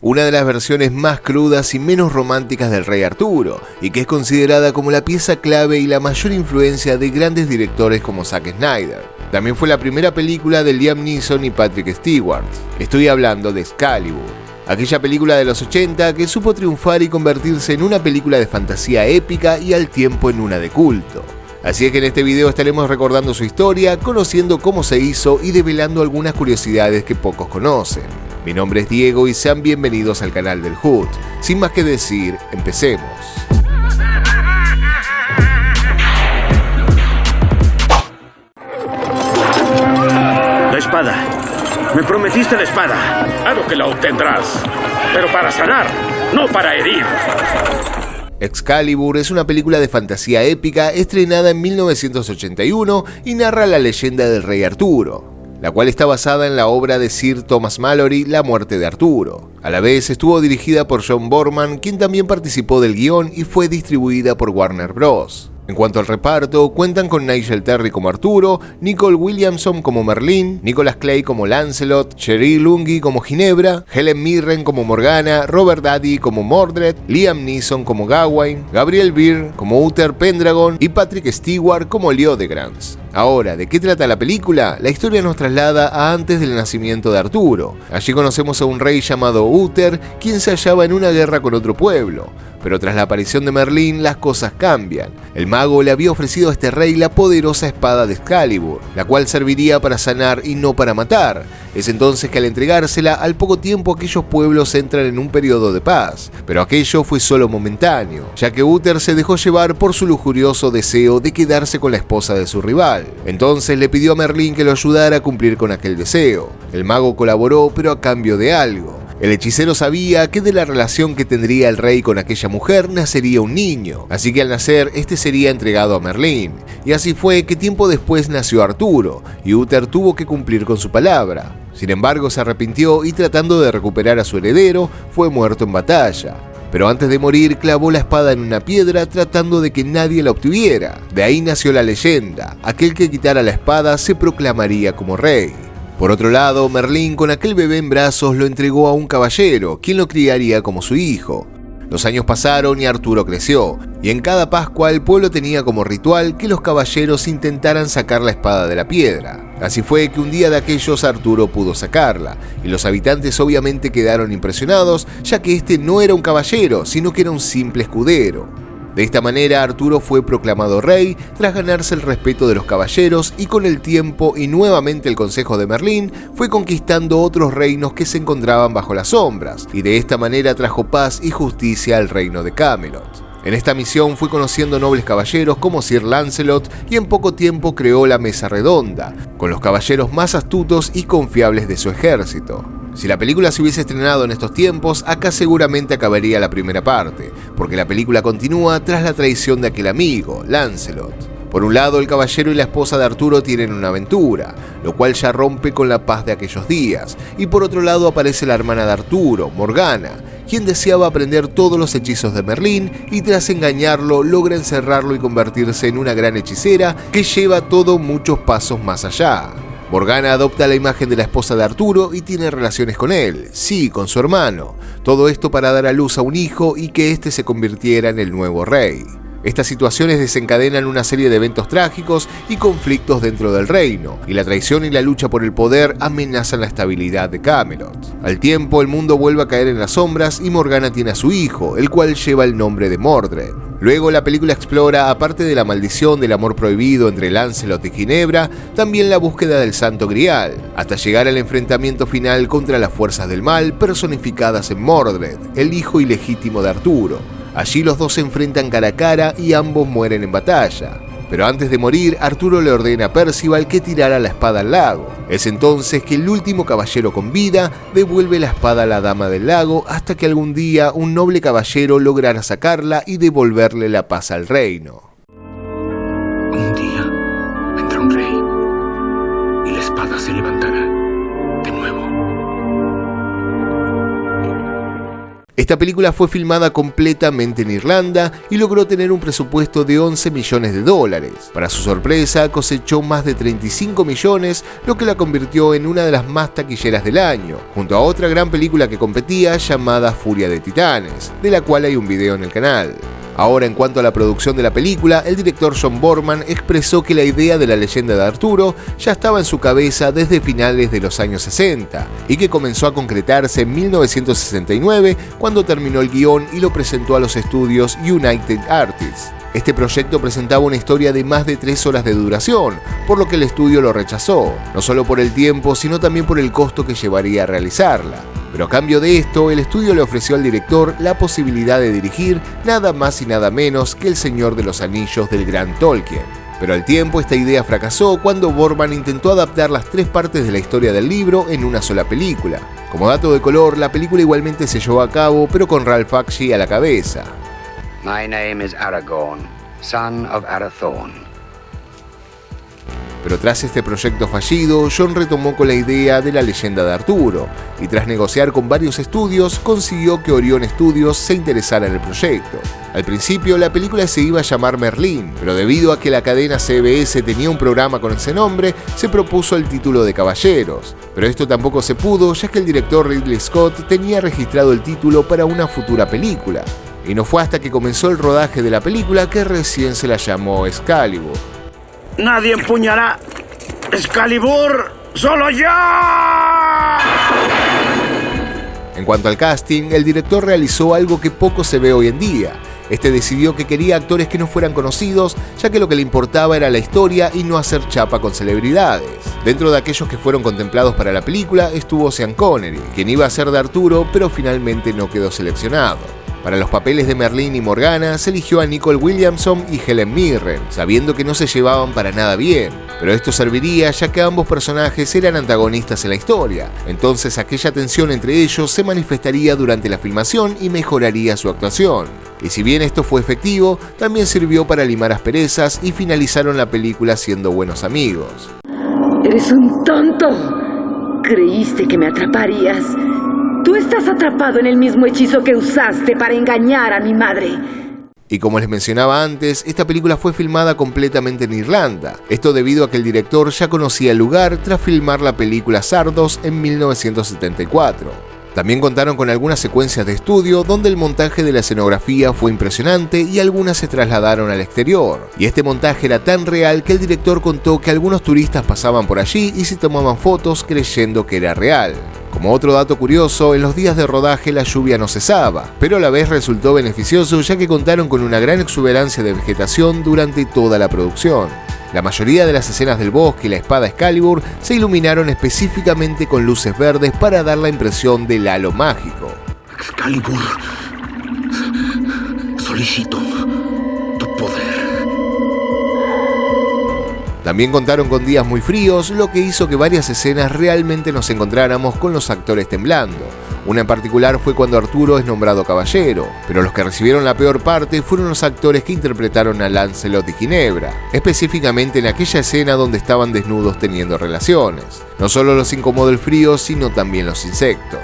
una de las versiones más crudas y menos románticas del Rey Arturo, y que es considerada como la pieza clave y la mayor influencia de grandes directores como Zack Snyder. También fue la primera película de Liam Neeson y Patrick Stewart. Estoy hablando de Excalibur, aquella película de los 80 que supo triunfar y convertirse en una película de fantasía épica y al tiempo en una de culto. Así es que en este video estaremos recordando su historia, conociendo cómo se hizo y develando algunas curiosidades que pocos conocen. Mi nombre es Diego y sean bienvenidos al canal del Hood. Sin más que decir, empecemos. La espada. Me prometiste la espada. Claro que la obtendrás, pero para sanar, no para herir. Excalibur es una película de fantasía épica estrenada en 1981 y narra la leyenda del Rey Arturo, la cual está basada en la obra de Sir Thomas Malory, La muerte de Arturo. A la vez estuvo dirigida por John Boorman, quien también participó del guión, y fue distribuida por Warner Bros. En cuanto al reparto, cuentan con Nigel Terry como Arturo, Nicole Williamson como Merlín, Nicholas Clay como Lancelot, Cheryl Lungi como Ginebra, Helen Mirren como Morgana, Robert Daddey como Mordred, Liam Neeson como Gawain, Gabriel Byrne como Uther Pendragon y Patrick Stewart como Leodegrance. Ahora, ¿de qué trata la película? La historia nos traslada a antes del nacimiento de Arturo. Allí conocemos a un rey llamado Uther, quien se hallaba en una guerra con otro pueblo. Pero tras la aparición de Merlín, las cosas cambian. El mago le había ofrecido a este rey la poderosa espada de Excalibur, la cual serviría para sanar y no para matar. Es entonces que al entregársela, al poco tiempo aquellos pueblos entran en un periodo de paz. Pero aquello fue solo momentáneo, ya que Uther se dejó llevar por su lujurioso deseo de quedarse con la esposa de su rival. Entonces le pidió a Merlín que lo ayudara a cumplir con aquel deseo. El mago colaboró, pero a cambio de algo. El hechicero sabía que de la relación que tendría el rey con aquella mujer nacería un niño, así que al nacer este sería entregado a Merlín. Y así fue que tiempo después nació Arturo, y Uther tuvo que cumplir con su palabra. Sin embargo, se arrepintió y tratando de recuperar a su heredero, fue muerto en batalla. Pero antes de morir clavó la espada en una piedra tratando de que nadie la obtuviera. De ahí nació la leyenda: aquel que quitara la espada se proclamaría como rey. Por otro lado, Merlín con aquel bebé en brazos lo entregó a un caballero, quien lo criaría como su hijo. Los años pasaron y Arturo creció, y en cada Pascua el pueblo tenía como ritual que los caballeros intentaran sacar la espada de la piedra. Así fue que un día de aquellos Arturo pudo sacarla, y los habitantes obviamente quedaron impresionados, ya que este no era un caballero, sino que era un simple escudero. De esta manera Arturo fue proclamado rey tras ganarse el respeto de los caballeros, y con el tiempo y nuevamente el consejo de Merlín fue conquistando otros reinos que se encontraban bajo las sombras, y de esta manera trajo paz y justicia al reino de Camelot. En esta misión fue conociendo nobles caballeros como Sir Lancelot, y en poco tiempo creó la Mesa Redonda, con los caballeros más astutos y confiables de su ejército. Si la película se hubiese estrenado en estos tiempos, acá seguramente acabaría la primera parte, porque la película continúa tras la traición de aquel amigo, Lancelot. Por un lado, el caballero y la esposa de Arturo tienen una aventura, lo cual ya rompe con la paz de aquellos días, y por otro lado aparece la hermana de Arturo, Morgana, quien deseaba aprender todos los hechizos de Merlín y tras engañarlo logra encerrarlo y convertirse en una gran hechicera que lleva todo muchos pasos más allá. Morgana adopta la imagen de la esposa de Arturo y tiene relaciones con él, sí, con su hermano. Todo esto para dar a luz a un hijo y que éste se convirtiera en el nuevo rey. Estas situaciones desencadenan una serie de eventos trágicos y conflictos dentro del reino, y la traición y la lucha por el poder amenazan la estabilidad de Camelot. Al tiempo, el mundo vuelve a caer en las sombras y Morgana tiene a su hijo, el cual lleva el nombre de Mordred. Luego la película explora, aparte de la maldición del amor prohibido entre Lancelot y Ginebra, también la búsqueda del Santo Grial, hasta llegar al enfrentamiento final contra las fuerzas del mal personificadas en Mordred, el hijo ilegítimo de Arturo. Allí los dos se enfrentan cara a cara y ambos mueren en batalla. Pero antes de morir, Arturo le ordena a Percival que tirara la espada al lago. Es entonces que el último caballero con vida devuelve la espada a la dama del lago hasta que algún día un noble caballero logrará sacarla y devolverle la paz al reino. Un día vendrá un rey y la espada se levantará de nuevo. Esta película fue filmada completamente en Irlanda y logró tener un presupuesto de $11 millones. Para su sorpresa, cosechó más de 35 millones, lo que la convirtió en una de las más taquilleras del año, junto a otra gran película que competía llamada Furia de Titanes, de la cual hay un video en el canal. Ahora, en cuanto a la producción de la película, el director John Boorman expresó que la idea de la leyenda de Arturo ya estaba en su cabeza desde finales de los años 60 y que comenzó a concretarse en 1969 cuando terminó el guión y lo presentó a los estudios United Artists. Este proyecto presentaba una historia de más de 3 horas de duración, por lo que el estudio lo rechazó, no solo por el tiempo, sino también por el costo que llevaría a realizarla. Pero a cambio de esto, el estudio le ofreció al director la posibilidad de dirigir nada más y nada menos que El Señor de los Anillos del gran Tolkien. Pero al tiempo esta idea fracasó cuando Boorman intentó adaptar las 3 partes de la historia del libro en una sola película. Como dato de color, la película igualmente se llevó a cabo, pero con Ralph Bakshi a la cabeza. My name is Aragorn, son of Arathorn. Pero tras este proyecto fallido, John retomó con la idea de la leyenda de Arturo, y tras negociar con varios estudios, consiguió que Orion Studios se interesara en el proyecto. Al principio, la película se iba a llamar Merlín, pero debido a que la cadena CBS tenía un programa con ese nombre, se propuso el título de Caballeros. Pero esto tampoco se pudo, ya que el director Ridley Scott tenía registrado el título para una futura película. Y no fue hasta que comenzó el rodaje de la película que recién se la llamó Excalibur. Nadie empuñará Excalibur, solo yo. En cuanto al casting, el director realizó algo que poco se ve hoy en día. Este decidió que quería actores que no fueran conocidos, ya que lo que le importaba era la historia y no hacer chapa con celebridades. Dentro de aquellos que fueron contemplados para la película estuvo Sean Connery, quien iba a ser de Arturo, pero finalmente no quedó seleccionado. Para los papeles de Merlín y Morgana se eligió a Nicole Williamson y Helen Mirren, sabiendo que no se llevaban para nada bien. Pero esto serviría ya que ambos personajes eran antagonistas en la historia, entonces aquella tensión entre ellos se manifestaría durante la filmación y mejoraría su actuación. Y si bien esto fue efectivo, también sirvió para limar asperezas y finalizaron la película siendo buenos amigos. ¡Eres un tonto! Creíste que me atraparías. Tú estás atrapado en el mismo hechizo que usaste para engañar a mi madre. Y como les mencionaba antes, esta película fue filmada completamente en Irlanda. Esto debido a que el director ya conocía el lugar tras filmar la película Sardos en 1974. También contaron con algunas secuencias de estudio donde el montaje de la escenografía fue impresionante y algunas se trasladaron al exterior. Y este montaje era tan real que el director contó que algunos turistas pasaban por allí y se tomaban fotos creyendo que era real. Como otro dato curioso, en los días de rodaje la lluvia no cesaba, pero a la vez resultó beneficioso ya que contaron con una gran exuberancia de vegetación durante toda la producción. La mayoría de las escenas del bosque y la espada Excalibur se iluminaron específicamente con luces verdes para dar la impresión del halo mágico. Excalibur, solicito tu poder. También contaron con días muy fríos, lo que hizo que varias escenas realmente nos encontráramos con los actores temblando. Una en particular fue cuando Arturo es nombrado caballero, pero los que recibieron la peor parte fueron los actores que interpretaron a Lancelot y Ginebra, específicamente en aquella escena donde estaban desnudos teniendo relaciones. No solo los incomodó el frío, sino también los insectos.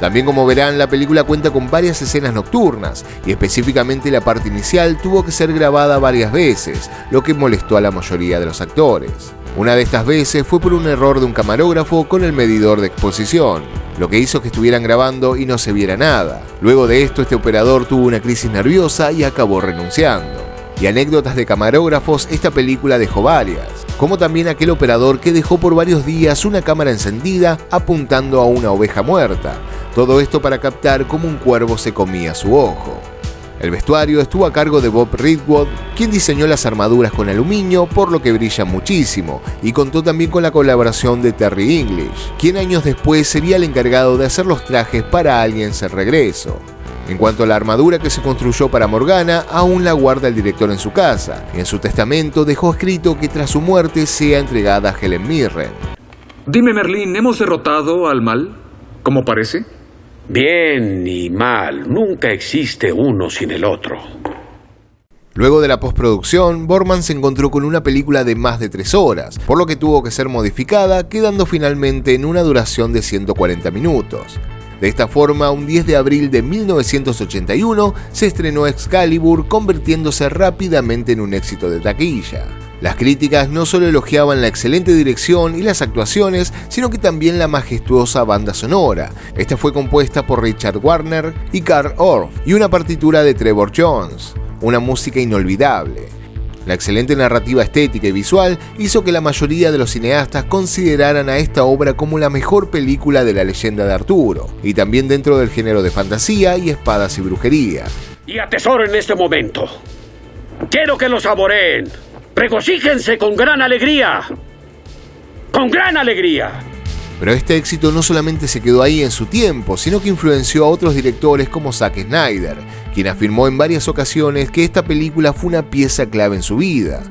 También, como verán, la película cuenta con varias escenas nocturnas, y específicamente la parte inicial tuvo que ser grabada varias veces, lo que molestó a la mayoría de los actores. Una de estas veces fue por un error de un camarógrafo con el medidor de exposición, lo que hizo que estuvieran grabando y no se viera nada. Luego de esto, este operador tuvo una crisis nerviosa y acabó renunciando. Y anécdotas de camarógrafos, esta película dejó varias, como también aquel operador que dejó por varios días una cámara encendida apuntando a una oveja muerta. Todo esto para captar cómo un cuervo se comía su ojo. El vestuario estuvo a cargo de Bob Ridwood, quien diseñó las armaduras con aluminio, por lo que brillan muchísimo, y contó también con la colaboración de Terry English, quien años después sería el encargado de hacer los trajes para Aliens el Regreso. En cuanto a la armadura que se construyó para Morgana, aún la guarda el director en su casa, y en su testamento dejó escrito que tras su muerte sea entregada a Helen Mirren. Dime, Merlín, ¿hemos derrotado al mal? ¿Cómo parece? Bien y mal, nunca existe uno sin el otro. Luego de la postproducción, Boorman se encontró con una película de más de 3 horas, por lo que tuvo que ser modificada, quedando finalmente en una duración de 140 minutos. De esta forma, un 10 de abril de 1981 se estrenó Excalibur, convirtiéndose rápidamente en un éxito de taquilla. Las críticas no solo elogiaban la excelente dirección y las actuaciones, sino que también la majestuosa banda sonora. Esta fue compuesta por Richard Wagner y Carl Orff, y una partitura de Trevor Jones, una música inolvidable. La excelente narrativa estética y visual hizo que la mayoría de los cineastas consideraran a esta obra como la mejor película de la leyenda de Arturo, y también dentro del género de fantasía y espadas y brujería. Y atesoren este momento. Quiero que lo saboreen. Regocíjense con gran alegría. ¡Con gran alegría! Pero este éxito no solamente se quedó ahí en su tiempo, sino que influenció a otros directores como Zack Snyder, quien afirmó en varias ocasiones que esta película fue una pieza clave en su vida.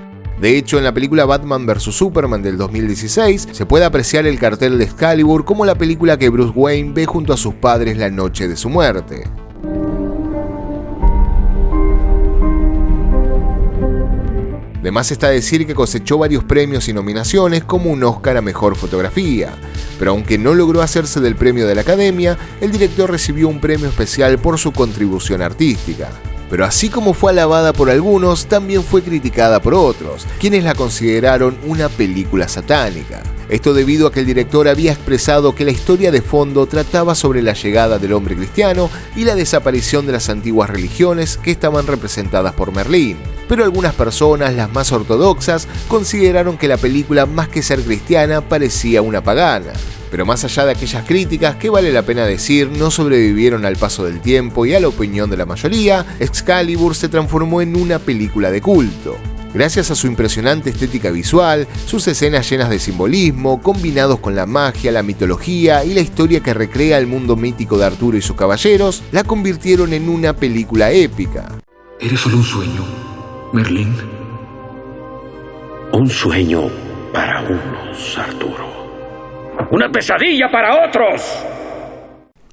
De hecho, en la película Batman vs Superman del 2016 se puede apreciar el cartel de Excalibur como la película que Bruce Wayne ve junto a sus padres la noche de su muerte. De más está decir que cosechó varios premios y nominaciones, como un Oscar a Mejor Fotografía, pero aunque no logró hacerse del premio de la Academia, el director recibió un premio especial por su contribución artística. Pero así como fue alabada por algunos, también fue criticada por otros, quienes la consideraron una película satánica. Esto debido a que el director había expresado que la historia de fondo trataba sobre la llegada del hombre cristiano y la desaparición de las antiguas religiones que estaban representadas por Merlín. Pero algunas personas, las más ortodoxas, consideraron que la película, más que ser cristiana, parecía una pagana. Pero más allá de aquellas críticas que vale la pena decir no sobrevivieron al paso del tiempo y a la opinión de la mayoría, Excalibur se transformó en una película de culto. Gracias a su impresionante estética visual, sus escenas llenas de simbolismo, combinados con la magia, la mitología y la historia que recrea el mundo mítico de Arturo y sus caballeros, la convirtieron en una película épica. ¿Eres solo un sueño, Merlín? Un sueño para unos, Arturo. ¡Una pesadilla para otros!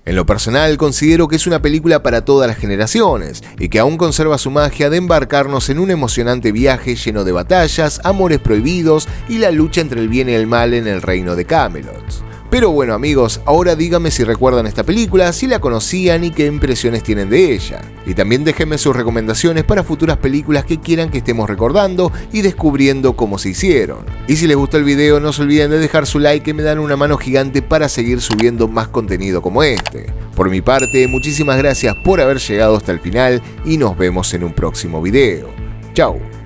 En lo personal, considero que es una película para todas las generaciones y que aún conserva su magia de embarcarnos en un emocionante viaje lleno de batallas, amores prohibidos y la lucha entre el bien y el mal en el reino de Camelot. Pero bueno amigos, ahora díganme si recuerdan esta película, si la conocían y qué impresiones tienen de ella. Y también déjenme sus recomendaciones para futuras películas que quieran que estemos recordando y descubriendo cómo se hicieron. Y si les gustó el video, no se olviden de dejar su like, que me dan una mano gigante para seguir subiendo más contenido como este. Por mi parte, muchísimas gracias por haber llegado hasta el final y nos vemos en un próximo video. Chao.